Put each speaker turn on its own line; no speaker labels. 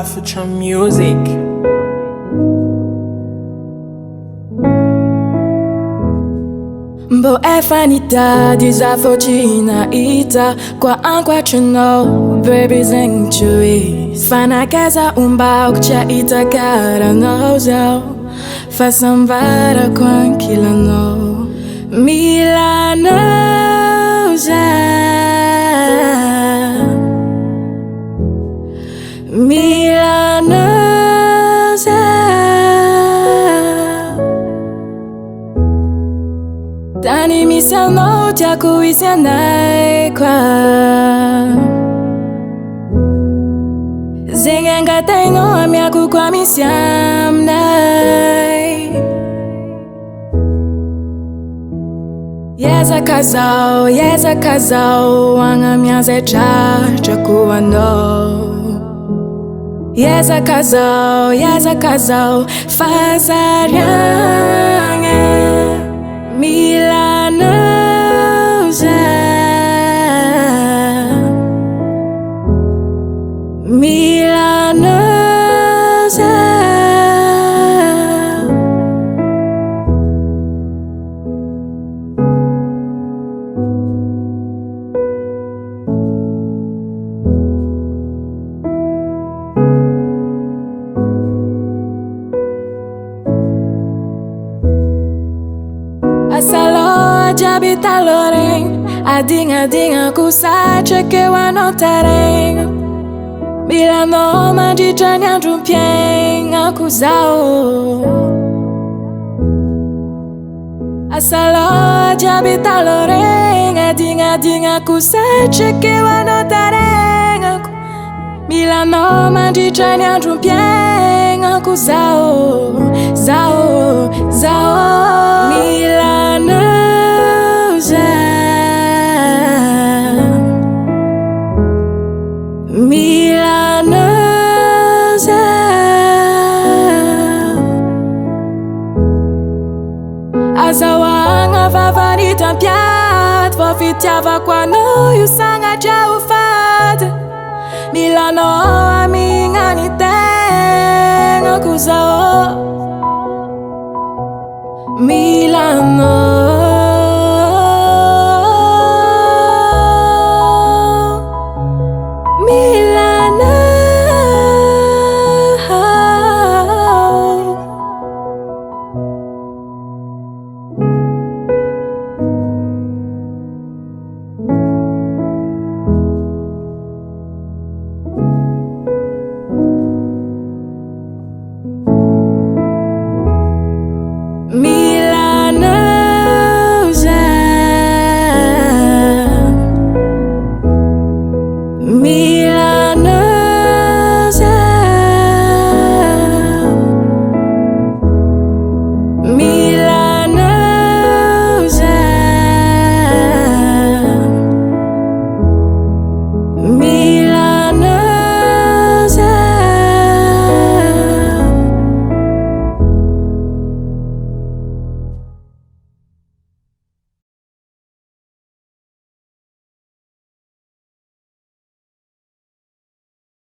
Future Music.
Mbo efanita dizafotina ita kwa anquatrino baby zing chui fanakeza umbaukcha ita cara nozo fasambara kwankila no Mila noza Mila noza Tani misano tia kuisianai kwa Zingenga taino amiaku kwa misiamnai Yeza kazao Wanga miaze cha kuano Yeza kazao Fazariange Mila noza Mila noza Asalo jabita loreng Ading aku saja ke wanotareng Bila no majijanya jumpieng aku zao Asalo jabita loreng Ading aku saja ke wanotareng Bila no majijanya jumpieng aku zao Mila noza Mila noza Azawanga favorita piat Vofitiava quando yusanga jaufad Mila no aminga ni tenga kuzao Mila no